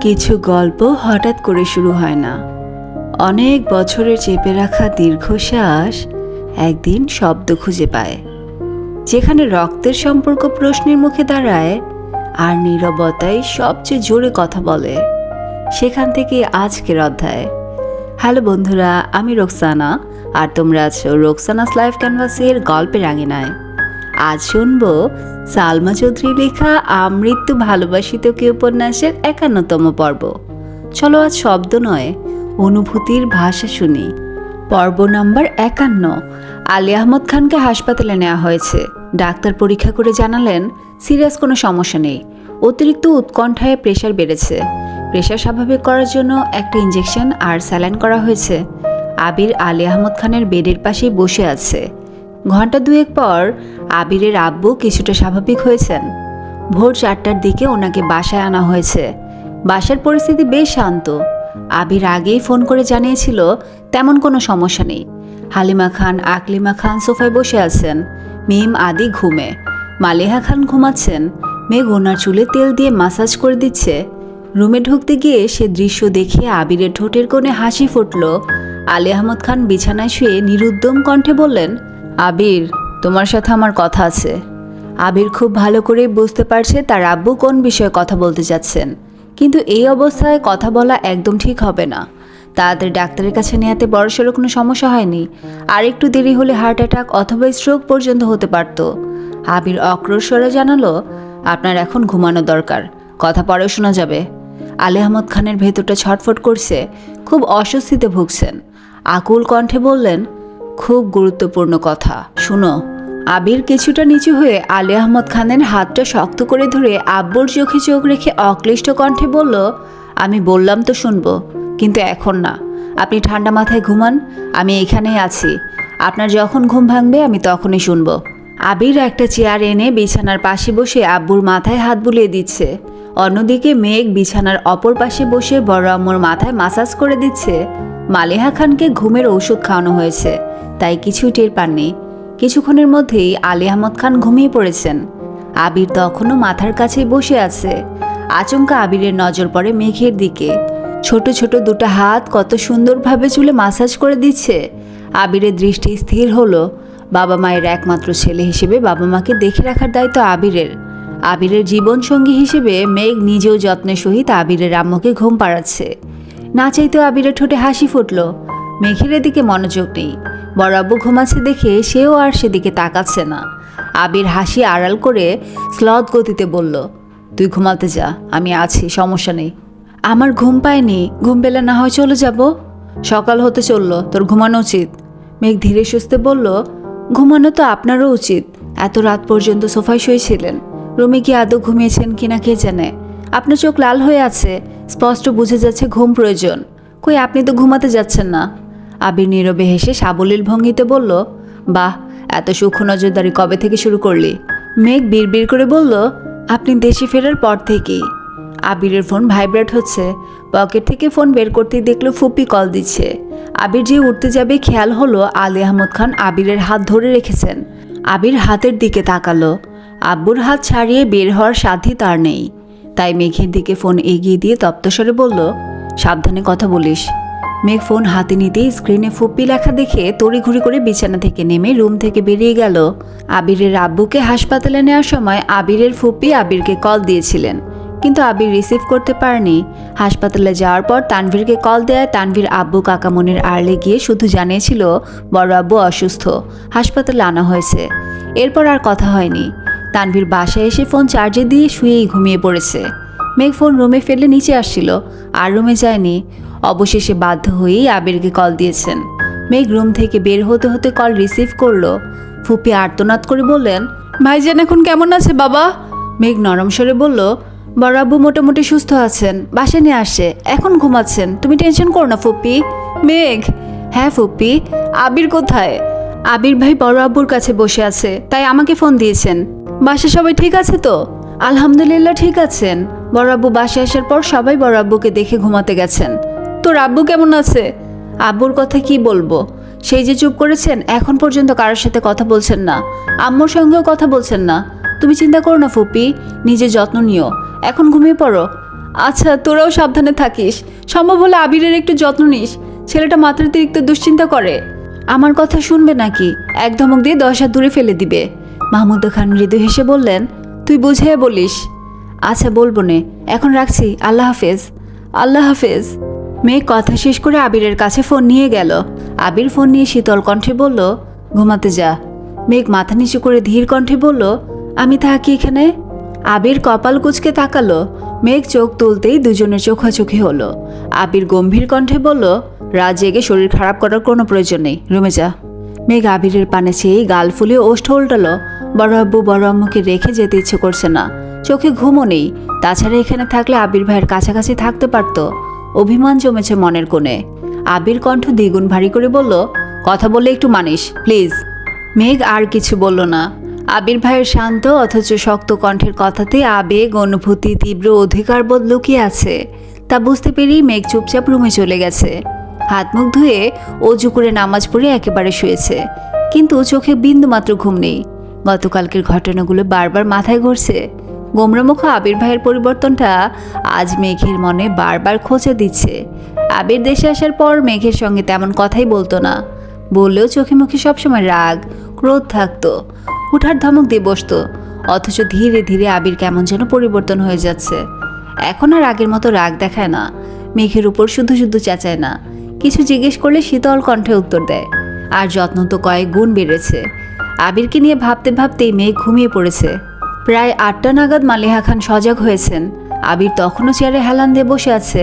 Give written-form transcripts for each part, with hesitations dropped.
কিছু গল্প হঠাৎ করে শুরু হয় না। অনেক বছরের চেপে রাখা দীর্ঘশ্বাস একদিন শব্দ খুঁজে পায়। যেখানে রক্তের সম্পর্ক প্রশ্নের মুখে দাঁড়ায় আর নীরবতাই সবচেয়ে জোরে কথা বলে, সেখান থেকে আজকের অধ্যায়। হ্যালো বন্ধুরা, আমি রোকসানা আর তোমরা আছো রোকসানাস লাইফ ক্যানভাসের গল্পের আঙিনায়। আজ শুনবো সালমা চৌধুরী লেখা আমৃত্যু ভালোবাসি তোকে উপন্যাসের 51তম পর্ব। চলো আজ শব্দ নয়, অনুভূতির ভাষা শুনি। পর্ব নাম্বার 51। আলী আহমদ খানকে হাসপাতালে নেওয়া হয়েছে। ডাক্তার পরীক্ষা করে জানালেন সিরিয়াস কোনো সমস্যা নেই, অতিরিক্ত উৎকণ্ঠায় প্রেশার বেড়েছে। প্রেশার স্বাভাবিক করার জন্য একটা ইঞ্জেকশন আর স্যালাইন করা হয়েছে। আবির আলী আহমদ খানের বেডের পাশেই বসে আছে। ঘন্টা দুয়েক পর আবিরের আব্বু কিছুটা স্বাভাবিক হয়েছেন। ভোর 4টার দিকে ওনাকে বাসায় আনা হয়েছে। বাসার পরিস্থিতি বেশ শান্ত। আবির আগেই ফোন করে জানিয়েছিল তেমন কোনো সমস্যা নেই। হালিমা খান, আকলিমা খান সোফায় বসে আছেন। মিম আদি ঘুমে। মালেহা খান ঘুমাচ্ছেন। মেঘ ওনার চুলে তেল দিয়ে মাসাজ করে দিচ্ছে। রুমে ঢুকতে গিয়ে সে দৃশ্য দেখে আবিরের ঠোঁটের কোণে হাসি ফুটল। আলী আহমদ খান বিছানায় শুয়ে নিরুদ্যম কণ্ঠে বললেন, আবির, তোমার সাথে আমার কথা আছে। আবির খুব ভালো করে বুঝতে পারছে তার আব্বু কোন বিষয়ে কথা বলতে যাচ্ছেন, কিন্তু এই অবস্থায় কথা বলা একদম ঠিক হবে না। তাড়াতাড়ি ডাক্তারের কাছে নেওয়াতে বড়সড় কোনো সমস্যা হয়নি, আর একটু দেরি হলে হার্ট অ্যাটাক অথবা স্ট্রোক পর্যন্ত হতে পারত। আবির অগ্রসরে জানালো, আপনার এখন ঘুমানো দরকার, কথা পরেও শোনা যাবে। আলী আহমদ খানের ভেতরটা ছটফট করছে, খুব অস্বস্তিতে ভুগছেন। আকুল কণ্ঠে বললেন, খুব গুরুত্বপূর্ণ কথা, শুনো। আবির কিছুটা নিচু হয়ে আলী আহমদ খানের হাতটা শক্ত করে ধরে আব্বুর চোখে চোখ রেখে অক্লিষ্ট কণ্ঠে বলল, আমি বললাম তো শুনবো, কিন্তু এখন না। আপনি ঠান্ডা মাথায় ঘুমান, আমি এখানেই আছি। আপনার যখন ঘুম ভাঙবে আমি তখনই শুনবো। আবির একটা চেয়ার এনে বিছানার পাশে বসে আব্বুর মাথায় হাত বুলিয়ে দিচ্ছে। অন্যদিকে মেঘ বিছানার অপর পাশে বসে বড় আম্মুর মাথায় মাসাজ করে দিচ্ছে। মালেহা খানকে ঘুমের ঔষধ খাওয়ানো হয়েছে, তাই কিছুই টের পাননি। কিছুক্ষণের মধ্যেই আলী আহমদ খান ঘুমিয়ে পড়েছেন। আবির তখনও মাথার কাছেই বসে আছে। আচমকা আবিরের নজর পড়ে মেঘের দিকে। ছোট ছোট দুটো হাত কত সুন্দরভাবে চুলে মাসাজ করে দিচ্ছে। আবিরের দৃষ্টি স্থির হলো। বাবা মায়ের একমাত্র ছেলে হিসেবে বাবা মাকে দেখে রাখার দায়িত্ব আবিরের। আবিরের জীবনসঙ্গী হিসেবে মেঘ নিজেও যত্নের সহিত আবিরের আম্মুকে ঘুম পাড়াচ্ছে। না চাইতেও আবিরের ঠোঁটে হাসি ফুটল। মেঘের দিকে মনোযোগ নেই। বড় আব্বু ঘুমাচ্ছে দেখে সেও আর সেদিকে তাকাচ্ছে না। আবির হাসি আড়াল করে স্লথ গতিতে বলল, তুই ঘুমাতে যা, আমি আছি, সমস্যা নেই। আমার ঘুম পায়নি, ঘুম পেলে না হয় চলে যাব। সকাল হতে চলল, তোর ঘুমানো উচিত। মেঘ ধীরে সুস্থে বলল, ঘুমানো তো আপনারও উচিত। এত রাত পর্যন্ত সোফায় শুয়েছিলেন, রুমে কি আদৌ ঘুমিয়েছেন কিনা কে জানে। আপনার চোখ লাল হয়ে আছে, স্পষ্ট বুঝে যাচ্ছে ঘুম প্রয়োজন। কই, আপনি তো ঘুমাতে যাচ্ছেন না। আবির নীরবে হেসে সাবলীল ভঙ্গিতে বলল, বাহ, এত সূক্ষ্ম নজরদারি কবে থেকে শুরু করলি? মেঘ বিড়বিড় করে বলল, আপনি দেশে ফেরার পর থেকেই। আবিরের ফোন ভাইব্রেট হচ্ছে। পকেট থেকে ফোন বের করতেই দেখলো ফুপি কল দিচ্ছে। আবির যে উঠতে যাবে খেয়াল হলো আলী আহমদ খান আবিরের হাত ধরে রেখেছেন। আবির হাতের দিকে তাকালো। আব্বুর হাত ছাড়িয়ে বের হওয়ার সাধ্যই তার নেই। তাই মেঘের দিকে ফোন এগিয়ে দিয়ে তপ্তস্বরে বলল, সাবধানে কথা বলিস। মেঘ ফোন হাতে নিতেই স্ক্রিনে ফুপ্পি লেখা দেখে তড়িঘড়ি করে বিছানা থেকে নেমে রুম থেকে বেরিয়ে গেল। আবিরের আব্বুকে হাসপাতালে নেওয়ার সময় আবিরের ফুপ্পি আবিরকে কল দিয়েছিলেন, কিন্তু আবির রিসিভ করতে পারেনি। হাসপাতালে যাওয়ার পর তানভীরকে কল দেয়। তানভীর আব্বু কাকামনির আড়লে গিয়ে শুধু জানিয়েছিল বড় আব্বু অসুস্থ, হাসপাতালে আনা হয়েছে। এরপর আর কথা হয়নি। তানভীর বাসায় এসে ফোন চার্জে দিয়ে শুয়েই ঘুমিয়ে পড়েছে। মেঘ ফোন রুমে ফেলে নিচে আসছিল, আর রুমে যায়নি। অবশেষে বাধ্য হয়েই আবিরকে কল দিয়েছেন। মেঘ রুম থেকে বের হতে হতে কল রিসিভ করলো। ফুপি আর্তনাদ করে বললেন, ভাইজান এখন কেমন আছে বাবা? মেঘ নরম স্বরে বলল, বড় আব্বু মোটামুটি সুস্থ আছেন, বাসায় নিয়ে আসে, এখন ঘুমাচ্ছেন, তুমি টেনশন করো না ফুপি। মেঘ, হ্যাঁ ফুপি, আবির কোথায়? আবির ভাই বড় আব্বুর কাছে বসে আছে, তাই আমাকে ফোন দিয়েছেন। বাসায় সবাই ঠিক আছে তো? আলহামদুলিল্লাহ ঠিক আছেন। বড় আব্বু বাসায় আসার পর সবাই বড় আব্বুকে দেখে ঘুমাতে গেছেন। তোর আব্বু কেমন আছে? আব্বুর কথা কি বলবো, সেই যে চুপ করেছেন, এখন পর্যন্ত কারোর সাথে কথা বলছেন না, আম্মুর সঙ্গেও কথা বলছেন না। তুমি চিন্তা করো না ফুপি, নিজের যত্ন নিও, এখন ঘুমিয়ে পড়ো। আচ্ছা, তোরাও সাবধানে থাকিস, সম্ভব হলে আবিরের একটু যত্ন নিস, ছেলেটা মাত্রাতিরিক্ত দুশ্চিন্তা করে। আমার কথা শুনবে নাকি? এক ধমক দিয়ে 10 হাত দূরে ফেলে দিবে। মাহমুদা খান মৃদু হেসে বললেন, তুই বুঝিয়ে বলিস। আচ্ছা বলবো নে, এখন রাখছি, আল্লাহ হাফেজ। আল্লাহ হাফেজ। মেয়ে কথা শেষ করে আবিরের কাছে ফোন নিয়ে গেল। আবির ফোন নিয়ে শীতল কণ্ঠে বলল, ঘুমাতে যা। মেঘ মাথা নিচু করে ধীর কণ্ঠে বলল, আমি থাকি এখানে। আবির কপাল কুঁচকে তাকালো। মেঘ চোখ তুলতেই দুজনের চোখাচোখি হলো। আবির গম্ভীর কণ্ঠে বলল, রাত জেগে শরীর খারাপ করার কোনো প্রয়োজন নেই, রুমে যা। মেঘ আবিরের পানে চেয়েই গাল ফুলিয়ে ওষ্ঠ উল্টালো। বড় আব্বু বড় আম্মুকে রেখে যেতে ইচ্ছে করছে না, চোখে ঘুমও নেই। তাছাড়া এখানে থাকলে আবির ভাইয়ের কাছাকাছি থাকতে পারত। অভিমান জমেছে মনের কোণে। আবির কণ্ঠ দ্বিগুণ ভারী করে বলল, কথা বললে একটু মানিস প্লিজ। মেঘ আর কিছু বলল না। আবির ভাইয়ের শান্ত অথচ শক্ত কণ্ঠের কথাতে আবেগ, অনুভূতি, তীব্র অধিকারবোধ লুকিয়ে আছে তা বুঝতে পেরেই মেঘ চুপচাপ রুমে চলে গেছে। হাত মুখ ধুয়ে অজু করে নামাজ পড়ে একেবারে শুয়েছে, কিন্তু চোখে বিন্দুমাত্র ঘুম নেই। গতকালকের ঘটনাগুলো বারবার মাথায় ঘুরছে। গোমরামুখ আবির ভাইয়ের পরিবর্তনটা আজ মেঘের মনে বারবার খোঁচে দিচ্ছে। আবির দেশে আসার পর মেঘের সঙ্গে তেমন কথাই বলতো না, বললেও চোখে মুখে সবসময় রাগ, ক্রোধ থাকতো। উঠার ধমক দিয়ে বসতো, অথচ ধীরে ধীরে আবির কেমন যেন পরিবর্তন হয়ে যাচ্ছে। এখন আর আগের মতো রাগ দেখায় না, মেঘের উপর শুধু শুধু চেঁচায় না, কিছু জিজ্ঞেস করলে শীতল কণ্ঠে উত্তর দেয়। আর যত্ন তো কয়েক গুণ বেড়েছে। আবিরকে নিয়ে ভাবতে ভাবতেই মেঘ ঘুমিয়ে পড়েছে। প্রায় 8টা নাগাদ মালিহা খান সজাগ হয়েছেন। আবির তখনও চেয়ারে হেলান দিয়ে বসে আছে।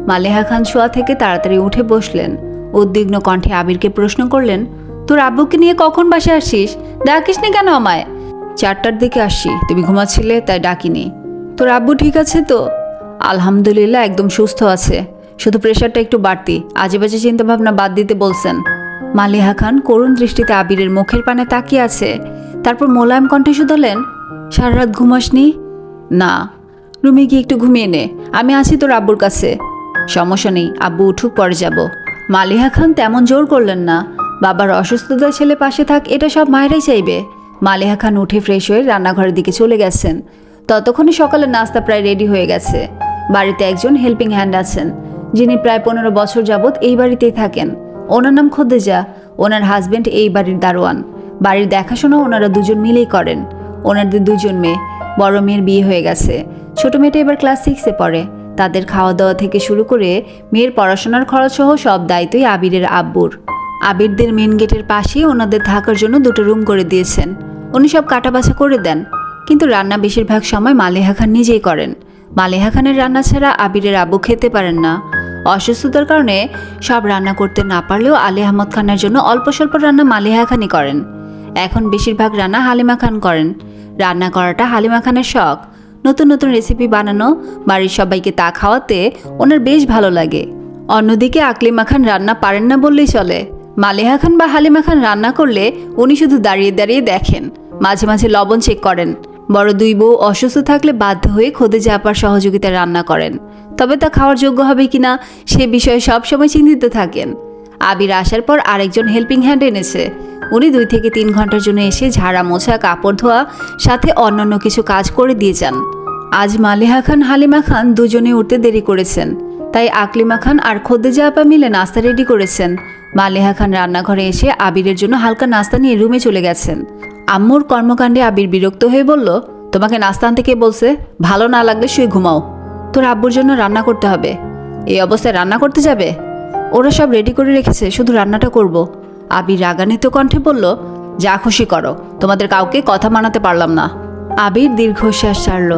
মালিহা খান শোয়া থেকে তাড়াতাড়ি উঠে বসলেন। উদ্বিগ্ন কণ্ঠে আবিরকে প্রশ্ন করলেন, তোর আব্বুকে নিয়ে কখন বাসায় আসিস? ডাকিসনি কেন আমায়? 4টার দিকে আসছি, তুমি ঘুমাচ্ছিলে তাই ডাকিনি। তোর আব্বু ঠিক আছে তো? আলহামদুলিল্লাহ, একদম সুস্থ আছে, শুধু প্রেশারটা একটু বাড়তি, আজে বাজে চিন্তাভাবনা বাদ দিতে বলছেন। মালিহা খান করুণ দৃষ্টিতে আবিরের মুখের পানে তাকিয়ে আছে। তারপর মোলায়েম কণ্ঠে শুধালেন, সারা রাত ঘুমাসনি? না। রুমে গিয়ে একটু ঘুমিয়ে নে, আমি আছি তোর আব্বুর কাছে। সমস্যা নেই, আব্বু উঠুক পরে যাব। মালিহা খান তেমন জোর করলেন না। বাবার অসুস্থতায় ছেলে পাশে থাক, এটা সব মায়েরাই চাইবে। মালিহা খান উঠে ফ্রেশ হয়ে রান্নাঘরের দিকে চলে গেছেন। ততক্ষণে সকালের নাস্তা প্রায় রেডি হয়ে গেছে। বাড়িতে একজন হেল্পিং হ্যান্ড আছেন, যিনি প্রায় 15 বছর যাবৎ এই বাড়িতেই থাকেন। ওনার নাম খোদেজা। ওনার হাজবেন্ড এই বাড়ির দারোয়ান। বাড়ির দেখাশোনা ওনারা দুজন মিলেই করেন। ওনাদের দুজন মেয়ে, বড় মেয়ের বিয়ে হয়ে গেছে, ছোট মেয়েটা এবার ক্লাস 6-এ পড়ে। তাদের খাওয়া দাওয়া থেকে শুরু করে মেয়ের পড়াশোনার খরচ সহ সব দায়িত্বই আবিরের আব্বুর। আবিরদের মেন গেটের পাশেই ওনাদের থাকার জন্য 2টো রুম করে দিয়েছেন। উনি সব কাটাবাছা করে দেন, কিন্তু রান্না বেশিরভাগ সময় মালিহা খান নিজেই করেন। মালিহা খানের রান্না ছাড়া আবিরের আব্বু খেতে পারেন না। অসুস্থতার কারণে সব রান্না করতে না পারলেও আলী আহমদ খানের জন্য অল্প স্বল্প রান্না মালিহা খানই করেন। এখন বেশিরভাগ রান্না হালিমা খান করেন। রান্না করাটা হালিমা খানের শখ। নতুন নতুন রেসিপি বানানো, বাড়ির সবাইকে তা খাওয়াতে ওনার বেশ ভালো লাগে। অন্যদিকে আকলিমা খান রান্না পারেন না বললেই চলে। মালিহা খান বা হালিমা খান রান্না করলে উনি শুধু দাঁড়িয়ে দাঁড়িয়ে দেখেন, মাঝে মাঝে লবণ চেক করেন। বড় দুই বউ অসুস্থ থাকলে বাধ্য হয়ে খোদেজা আপার সহযোগিতায় রান্না করেন, তবে তা খাওয়ার যোগ্য হবে কিনা সে বিষয়ে সবসময় চিন্তিত থাকেন। আবির আসার পর আরেকজন হেল্পিং হ্যান্ড এনেছে। উনি 2 থেকে 3 ঘন্টার জন্য এসে ঝাড়া মোছা, কাপড় ধোয়া, সাথে অন্যান্য কিছু কাজ করে দিয়ে যান। আজ মালিহা খান হালিমা খান দুজনে উঠতে দেরি করেছেন, তাই আকলিমা খান আর খোদেজা আপা মিলে নাস্তা রেডি করেছেন। মালিহা খান রান্নাঘরে এসে আবিরের জন্য হালকা নাস্তা নিয়ে রুমে চলে গেছেন। আম্মুর কর্মকাণ্ডে আবির বিরক্ত হয়ে বলল, তোমাকে নাস্তা আনতে কে বলছে? ভালো না লাগলে শুয়ে ঘুমাও। তোর আব্বুর জন্য রান্না করতে হবে। এই অবস্থায় রান্না করতে যাবে? ওরা সব রেডি করে রেখেছে, শুধু রান্নাটা করব। আবির রাগান্বিত কণ্ঠে বলল, যা খুশি করো, তোমাদের কাউকে কথা মানাতে পারলাম না। আবির দীর্ঘশ্বাস ছাড়ল।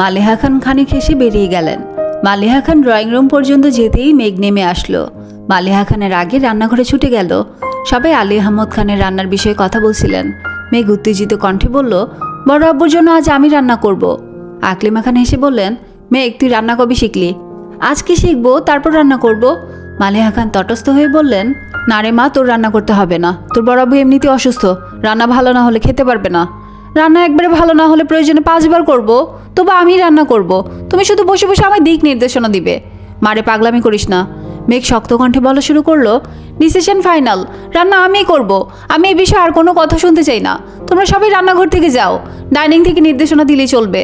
মালিহা খান খানিক হেসে বেরিয়ে গেলেন। মালিহা খান ড্রয়িং রুম পর্যন্ত যেতেই মেঘ নেমে আসলো। মালিহা খানের আগে রান্নাঘরে ছুটে গেল। সবাই আলী আহমদ খানের রান্নার বিষয়ে কথা বলছিলেন। মেঘ উত্তেজিত কণ্ঠে বলল, বড় আব্বুর জন্য আজ আমি রান্না করব। আকলিমা খান হেসে বললেন, মেঘ তুই রান্না কবে শিখলি? আজকে শিখবো, তারপর রান্না করব। মালিহা খান তটস্থ হয়ে বললেন, না রে মা, তোর রান্না করতে হবে না। তোর বড় আব্বু এমনিতে অসুস্থ, রান্না ভালো না হলে খেতে পারবে না। রান্না একবারে ভালো না হলে প্রয়োজনে 5 বার করব, তবু আমি রান্না করব। তুমি শুধু বসে বসে আমায় দিক নির্দেশনা দিবে। মারে পাগলামি করিস না। মেঘ শক্ত কণ্ঠে বলা শুরু করলো, ডিসিশন ফাইনাল, রান্না আমিই করব। আমি এই বিষয়ে আর কোনো কথা শুনতে চাই না। তোমরা সবাই রান্নাঘর থেকে যাও, ডাইনিং থেকে নির্দেশনা দিলেই চলবে।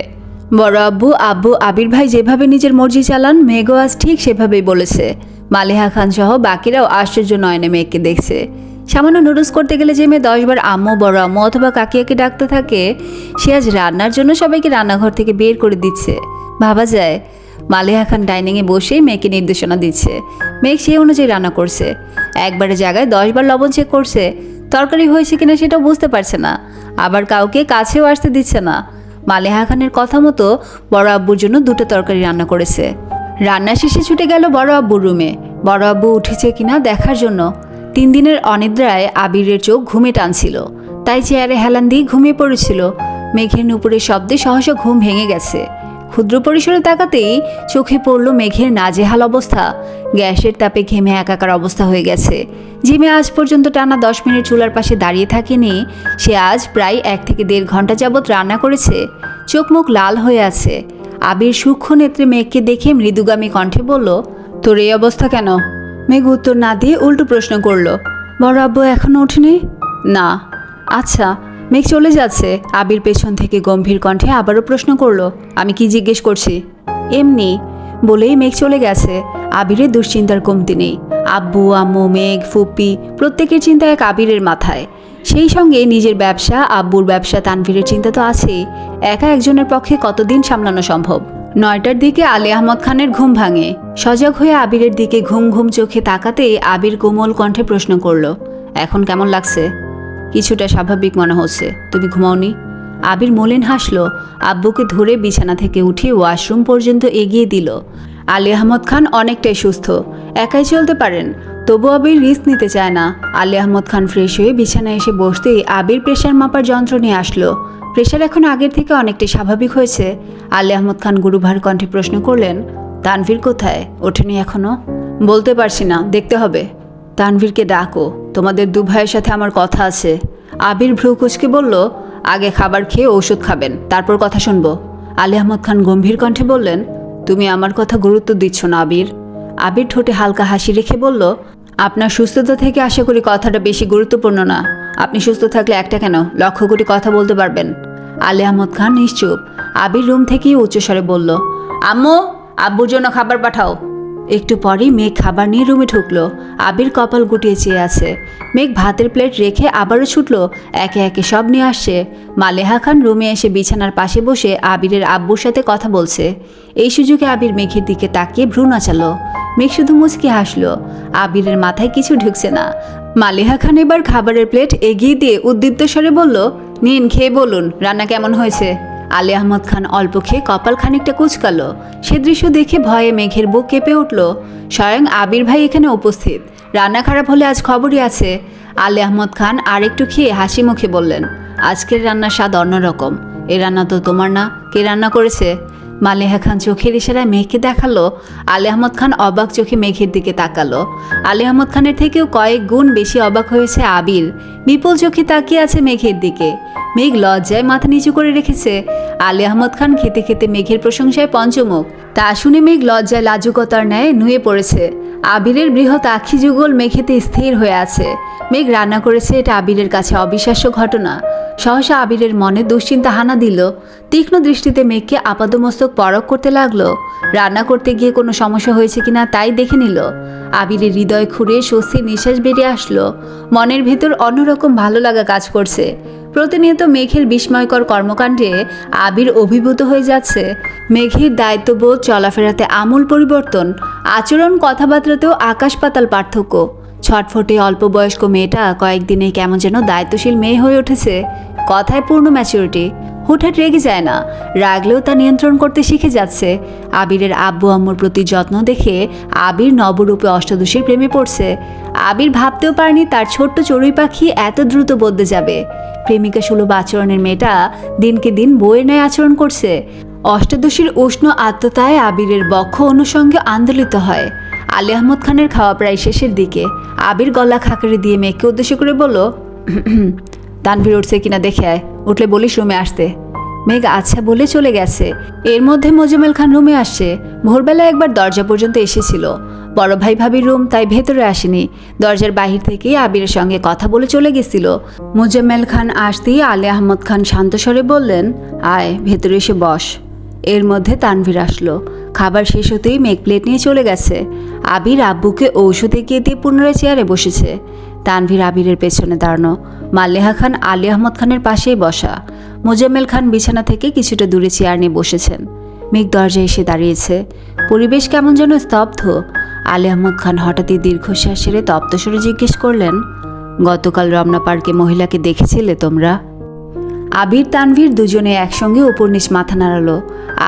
বড় আব্বু আব্বু আবির ভাই যেভাবে নিজের মর্জি চালান মেঘও আজ ঠিক সেভাবেই বলেছে। মালিহা খান সহ বাকিরাও আশ্চর্য নয়নে মেঘকে দেখছে। সামান্য নুডলস করতে গেলে যে মেয়ে 10 বার আম্মু বড় আম্মু অথবা কাকিয়াকে ডাকতে থাকে, সে আজ রান্নার জন্য সবাইকে রান্নাঘর থেকে বের করে দিচ্ছে। ভাবা যায়। মালিহা খান ডাইনিংয়ে বসেই মেয়েকে নির্দেশনা দিচ্ছে। মেঘ সেই অনুযায়ী রান্না করছে। একবারের জায়গায় 10 বার লবণ চেক করছে। তরকারি হয়েছে কিনা সেটাও বুঝতে পারছে না। আবার কাউকে কাছেও আসতে দিচ্ছে না। মালিহা খানের কথা মতো বড় আব্বুর জন্য 2টো তরকারি রান্না করেছে। রান্না শেষে ছুটে গেল বড় আব্বুর রুমে, বড় আব্বু উঠেছে কিনা দেখার জন্য। 3 দিনের অনিদ্রায় আবিরের চোখ ঘুমে টানছিল, তাই চেয়ারে হেলান দিয়ে ঘুমিয়ে পড়েছিল। মেঘের নুপুরের শব্দে সহসা ঘুম ভেঙে গেছে। ক্ষুদ্র পরিসরে তাকাতেই চোখে পড়ল মেঘের নাজেহাল অবস্থা। গ্যাসের তাপে ঘেমে একাকার অবস্থা হয়ে গেছে। যে মেয়ে আজ পর্যন্ত টানা 10 মিনিট চুলার পাশে দাঁড়িয়ে থাকেনি, সে আজ প্রায় 1 থেকে 1.5 ঘন্টা যাবৎ রান্না করেছে। চোখ মুখ লাল হয়ে আছে। আবির সূক্ষ্ম নেত্রে মেঘকে দেখে মৃদুগামী কণ্ঠে বলল, তোর এই অবস্থা কেন? মেঘ উত্তর না দিয়ে উল্টো প্রশ্ন করল, বড় আব্বু এখনো ওঠেনি? না। আচ্ছা। মেঘ চলে যাচ্ছে। আবির পেছন থেকে গম্ভীর কণ্ঠে আবারও প্রশ্ন করল, আমি কি জিজ্ঞেস করছি? এমনি বলেই মেঘ চলে গেছে। আবিরের দুশ্চিন্তার কমতি নেই। আব্বু আম্মু মেঘ ফুপ্পি প্রত্যেকের চিন্তা এক আবিরের মাথায়। সেই সঙ্গে নিজের ব্যবসা, আব্বুর ব্যবসা, তানভীরের চিন্তা তো আছেই। একা একজনের পক্ষে কতদিন সামলানো সম্ভব? 9টার দিকে আলী আহমদ খানের ঘুম ভাঙে। সজাগ হয়ে আবিরের দিকে ঘুম ঘুম চোখে তাকাতেই আবির কোমল কণ্ঠে প্রশ্ন করল, এখন কেমন লাগছে? কিছুটা স্বাভাবিক মনে হচ্ছে। তুমি ঘুমাওনি? আবির মলিন হাসল। আব্বুকে ধরে বিছানা থেকে উঠিয়ে ওয়াশরুম পর্যন্ত এগিয়ে দিল। আলী আহমদ খান অনেকটাই সুস্থ, একাই চলতে পারেন। তবু আবির রিস্ক নিতে চায় না। আলী আহমদ খান ফ্রেশ হয়ে বিছানায় এসে বসতেই আবির প্রেশার মাপার যন্ত্র নিয়ে আসলো। প্রেশার এখন আগের থেকে অনেকটাই স্বাভাবিক হয়েছে। আলী আহমদ খান গুরুভার কণ্ঠে প্রশ্ন করলেন, তানভীর কোথায়? ওঠেনি এখনো? বলতে পারছি না, দেখতে হবে। তানভীরকে ডাকো, তোমাদের 2 ভাইয়ের সাথে আমার কথা আছে। আবির ভ্রু কুঁচকে বলল, আগে খাবার খেয়ে ঔষধ খাবেন, তারপর কথা শুনবো। আলী আহমদ খান গম্ভীর কণ্ঠে বললেন, তুমি আমার কথা গুরুত্ব দিচ্ছ না আবির। আবির ঠোঁটে হালকা হাসি রেখে বলল, আপনার সুস্থতা থেকে আশা করি কথাটা বেশি গুরুত্বপূর্ণ না। আপনি সুস্থ থাকলে একটা কেন 1,00,000 কোটি কথা বলতে পারবেন। আলী আহমদ খান নিশ্চুপ। আবির রুম থেকেই উচ্চস্বরে বলল, আম্মু আব্বুর জন্য খাবার পাঠাও। একটু পরেই মেঘ খাবার নিয়ে রুমে ঢুকলো। আবির কপাল গুটিয়ে চেয়ে আছে। মেঘ ভাতের প্লেট রেখে আবারও ছুটলো, একে একে সব নিয়ে আসছে। মালেহা খান রুমে এসে বিছানার পাশে বসে আবিরের আব্বুর সাথে কথা বলছে। এই সুযোগে আবির মেঘের দিকে তাকিয়ে ভ্রু নাচালো। মেঘ শুধু মুচকি হাসলো। আবিরের মাথায় কিছু ঢুকছে না। মালেহা খান এবার খাবারের প্লেট এগিয়ে দিয়ে উদ্দীপ্ত স্বরে বলল, নিন খেয়ে বলুন রান্না কেমন হয়েছে। আলী আহমদ খান অল্প খেয়ে কপাল খানিকটা কুচকালো। সে দৃশ্য দেখে ভয়ে মেঘের বুক কেঁপে উঠল। স্বয়ং আবির ভাই এখানে উপস্থিত। রান্না খারাপ হলে আজ খবরই আছে। আলী আহমদ খান আর একটু খেয়ে হাসি মুখে বললেন, আজকের রান্নার স্বাদ অন্যরকম। এ রান্না তো তোমার না, কে রান্না করেছে? মালেহা খান চোখের ইশারায় মেঘকে দেখালো। আলী আহমদ খান অবাক চোখে মেঘের দিকে তাকালো। আলী আহমদ খানের থেকেও কয়েক গুণ বেশি অবাক হয়েছে আবির। বিপুল চোখে তাকিয়ে আছে মেঘের দিকে। মেঘ লজ্জায় মাথা নিচু করে রেখেছে। আলী আহমদ খান খেতে খেতে মেঘের প্রশংসায় পঞ্চমুখ। তা শুনে মেঘ লজ্জায় লাজুকতার ন্যায় নুয়ে পড়েছে। আবিরের বৃহৎ আখি যুগল মেঘেতে স্থির হয়ে আছে। মেঘ রান্না করেছে, এটা আবিরের কাছে অবিশ্বাস্য ঘটনা। সহসা আবিরের মনে দুশ্চিন্তা হানা দিল। তীক্ষ্ণ দৃষ্টিতে মেঘকে আপাদমস্তক পরখ করতে লাগলো। রান্না করতে গিয়ে কোনো সমস্যা হয়েছে কিনা তাই দেখে নিল। আবিরের হৃদয় খুঁড়ে স্বস্তির নিঃশ্বাস বেরিয়ে আসলো। মনের ভেতর অন্যরকম ভালো লাগা কাজ করছে। প্রতিনিয়ত মেঘের বিস্ময়কর কর্মকাণ্ডে আবির অভিভূত হয়ে যাচ্ছে। মেঘের দায়িত্ববোধ, চলাফেরাতে আমূল পরিবর্তন, আচরণ কথাবার্তাতেও আকাশ পাতাল পার্থক্য। ছটফটে অল্প বয়স্ক মেয়েটা কয়েকদিনে কেমন যেন দায়িত্বশীল মেয়ে হয়ে উঠেছে। কথায় পূর্ণ ম্যাচুরিটি। হুটহাট রেগে যায় না, রাগলেও তা নিয়ন্ত্রণ করতে শিখে যাচ্ছে। আবিরের আব্বু আম্মুর প্রতি যত্ন দেখে আবির নবরূপে অষ্টাদশীর প্রেমে পড়ছে। আবির ভাবতেও পারেনি তার ছোট্ট চড়ুই পাখি এত দ্রুত বদলে যাবে। প্রেমিকা সুলভ আচরণের মেয়েটা দিনকে দিন বইয়ের ন্যায় আচরণ করছে। অষ্টাদশীর উষ্ণ আত্মতায় আবিরের বক্ষ অনুষঙ্গে আন্দোলিত হয়। আলী আহমদ খানের খাওয়া প্রায় শেষের দিকে। আবির গলা খাকারি দিয়ে মেঘকে উদ্দেশ্য করে বলল, তানভীর উঠছে কিনা দেখে আয়, উঠলে বলিস রুমে আসতে। মেঘ আচ্ছা বলে চলে গেছে। এর মধ্যে মোজাম্মেল খান রুমে আসছে। ভোরবেলা একবার দরজা পর্যন্ত এসেছিল। বড় ভাই ভাবির রুম, তাই ভেতরে আসেনি। দরজার বাহির থেকেই আবিরের সঙ্গে কথা বলে চলে গেছিল। মোজাম্মেল খান আসতেই আলী আহমদ খান শান্ত স্বরে বললেন, আয় ভেতরে এসে বস। এর মধ্যে তানভীর আসলো। খাবার শেষ হতেই মেঘ প্লেট নিয়ে চলে গেছে। আবির আব্বুকে ঔষধ এগিয়ে দিয়ে পুনরায় চেয়ারে বসেছে। তানভীর আবিরের পেছনে দাঁড়ানো। মালেহা খান আলী আহমদ খানের পাশেই বসা। মোজাম্মেল খান বিছানা থেকে কিছুটা দূরে চেয়ার নিয়ে বসেছেন। মেঘ দরজায় এসে দাঁড়িয়েছে। পরিবেশ কেমন যেন স্তব্ধ। আলী আহমদ খান হঠাৎই দীর্ঘশ্বাস ছেড়ে তপ্ত স্বরে জিজ্ঞেস করলেন, গতকাল রমনা পার্কে মহিলাকে দেখেছিলে তোমরা? আবির তানভীর দুজনে একসঙ্গে উপর নিচ মাথা নাড়ালো।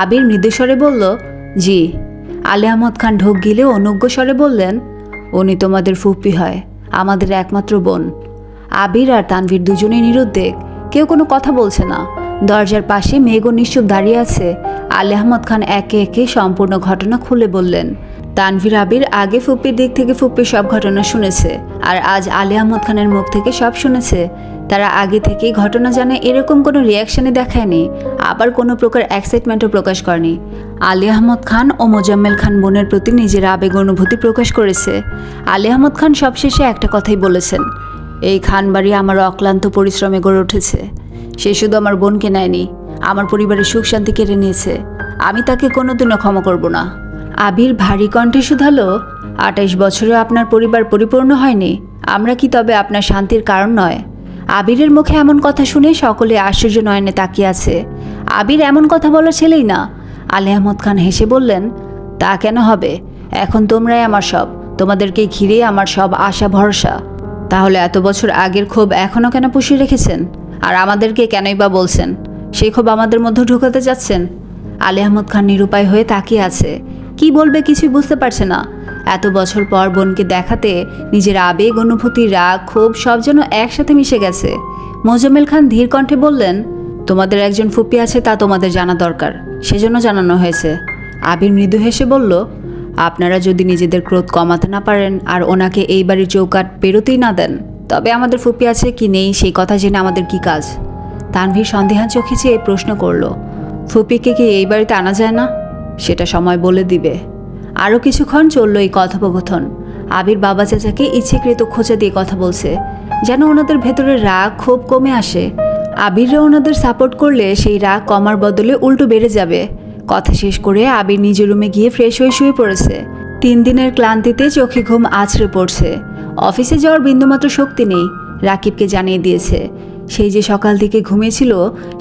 আবির মৃদুস্বরে বলল, জি। আলী আহমদ খান ঢোক গিলে অনুজ্ঞ স্বরে বললেন, উনি তোমাদের ফুপ্পি হয়, আমাদের একমাত্র বোন। আবির আর তানভীর দুজনেই নিরুদ্বেগ, কেউ কোনো কথা বলছে না। দরজার পাশে মেঘ ও নিশ্চুপ দাঁড়িয়ে আছে। আলী আহমদ খান একে একে সম্পূর্ণ ঘটনা খুলে বললেন। তানভীর আবির আগে ফুপ্পির দিক থেকে ফুপ্পির সব ঘটনা শুনেছে, আর আজ আলী আহমদ খানের মুখ থেকে সব শুনেছে। তারা আগে থেকেই ঘটনা জানে এরকম কোনো রিয়াকশানই দেখায়নি, আবার কোনো প্রকার এক্সাইটমেন্টও প্রকাশ করেনি। আলী আহমদ খান ও মোজাম্মেল খান বোনের প্রতি নিজের আবেগ অনুভূতি প্রকাশ করেছে। আলী আহমদ খান সবশেষে একটা কথাই বলেছেন, এই খান বাড়ি আমার অক্লান্ত পরিশ্রমে গড়ে উঠেছে। সে শুধু আমার বোনকে নেয়নি, আমার পরিবারের সুখ শান্তি কেড়ে নিয়েছে। আমি তাকে কোনোদিনও ক্ষমা করব না। আবির ভারী কণ্ঠে শুধালো, 28 বছরে আপনার পরিবার পরিপূর্ণ হয়নি, আমরা কি তবে আপনার শান্তির কারণ নয়? আবিরের মুখে এমন কথা শুনে সকলে আশ্চর্য নয়নে তাকিয়ে আছে। আবির এমন কথা বলার ছেলেই না। আলী আহমদ খান হেসে বললেন, তা কেন হবে? এখন তোমরাই আমার সব, তোমাদেরকে ঘিরে আমার সব আশা ভরসা। তাহলে এত বছর আগের ক্ষোভ এখনও কেন পুষিয়ে রেখেছেন? আর আমাদেরকে কেনই বা বলছেন? সেই ক্ষোভ আমাদের মধ্যে ঢুকাতে যাচ্ছেন? আলী আহমদ খান নিরুপায় হয়ে তাকিয়ে আছে। কি বলবে কিছুই বুঝতে পারছে না। এত বছর পর বোনকে দেখাতে নিজের আবেগ, অনুভূতি, রাগ, ক্ষোভ সব যেন একসাথে মিশে গেছে। মোজাম্মেল খান ধীর কণ্ঠে বললেন, তোমাদের একজন ফুপি আছে তা তোমাদের জানা দরকার, সেজন্য জানানো হয়েছে। আবির মৃদু হেসে বলল, আপনারা যদি নিজেদের ক্রোধ কমাতে না পারেন আর ওনাকে এই বাড়ির চৌকাট পেরোতেই না দেন, তবে আমাদের ফুপি আছে কি নেই সেই কথা জেনে আমাদের কি কাজ? তানভীর সন্দেহান চোখে চেয়ে প্রশ্ন করল, ফুপিকে কি এই বাড়িতে আনা যায় না? সেটা সময় বলে দিবে। আরও কিছুক্ষণ চলল এই কথোপকথন। আবির বাবা চাচাকে ইচ্ছেকৃত খোঁচা দিয়ে কথা বলছে, যেন ওনাদের ভেতরের রাগ ক্ষোভ কমে আসে। আবিররা ওনাদের সাপোর্ট করলে সেই রাগ কমার বদলে উল্টো বেড়ে যাবে। কথা শেষ করে আবির নিজের রুমে গিয়ে ফ্রেশ হয়ে শুয়ে পড়েছে। 3 দিনের ক্লান্তিতে চোখে ঘুম আছড়ে পড়ছে। অফিসে যাওয়ার বিন্দুমাত্র শক্তি নেই। রাকিবকে জানিয়ে দিয়েছে। সেই যে সকাল থেকে ঘুমিয়েছিল,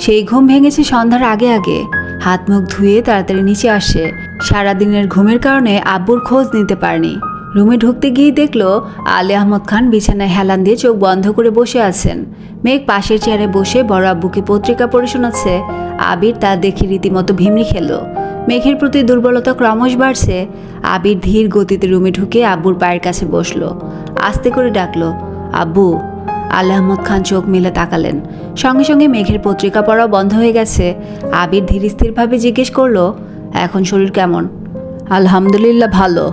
সেই ঘুম ভেঙেছে সন্ধ্যার আগে আগে। হাত মুখ ধুয়ে তাড়াতাড়ি নিচে আসে। সারাদিনের ঘুমের কারণে আব্বুর খোঁজ নিতে পারেনি। রুমে ঢুকতে গিয়ে দেখলো আলী আহমদ খান বিছানায় হেলান দিয়ে চোখ বন্ধ করে বসে আছেন। মেঘ পাশের চেয়ারে বসে বড় আব্বুকে পত্রিকা পড়ে শোনাচ্ছে। আবির তা দেখে রীতিমতো ভিমড়ি খেল। মেঘের প্রতি দুর্বলতা ক্রমশ বাড়ছে। আবির ধীর গতিতে রুমে ঢুকে আব্বুর পায়ের কাছে বসলো। আস্তে করে ডাকলো, আব্বু। আলী আহমদ খান চোখ মেলে তাকালেন। সঙ্গে সঙ্গে মেঘের পত্রিকা পড়াও বন্ধ হয়ে গেছে। আবির ধীর স্থিরভাবে জিজ্ঞেস করলো, এখন শরীর কেমন? আলহামদুলিল্লাহ ভালো।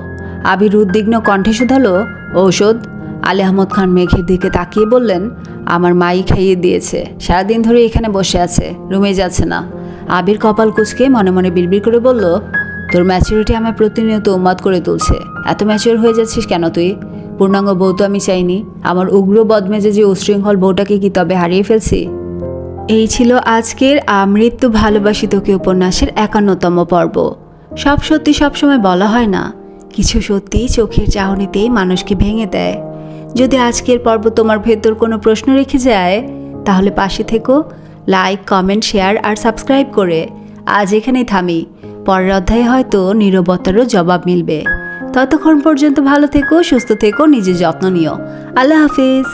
আবির উদ্বিগ্ন কণ্ঠে শুধালো, ঔষধ? আলী আহমদ খান মেঘের দিকে তাকিয়ে বললেন, আমার মাই খাইয়ে দিয়েছে, সারাদিন ধরে এখানে বসে আছে, রুমে যাচ্ছে না। আবির কপাল কুঁচকে মনে মনে বিড়বিড় করে বলল, তোর ম্যাচুরিটি আমায় প্রতিনিয়ত উন্মাদ করে তুলছে। এত ম্যাচিওর হয়ে যাচ্ছিস কেন তুই? পূর্ণাঙ্গ বউ তো আমি চাইনি। আমার উগ্র বদমেজাজি উশৃঙ্খল বউটাকে কি তবে হারিয়ে ফেলছি? এই ছিল আজকের আমৃত্যু ভালোবাসি তোকে উপন্যাসের 51তম পর্ব। সব সত্যি সবসময় বলা হয় না, কিছু সত্যি চোখের চাহনিতেই মানুষকে ভেঙে দেয়। যদি আজকের পর্ব তোমার ভেতর কোনো প্রশ্ন রেখে যায়, তাহলে পাশে থেকো, লাইক, কমেন্ট, শেয়ার আর সাবস্ক্রাইব করে। আজ এখানেই থামি। পরের অধ্যায়ে হয়তো নীরবতারও জবাব মিলবে। ততক্ষণ পর্যন্ত ভালো থেকো, সুস্থ থেকো, নিজের যত্ন নিও। আল্লাহ হাফিজ।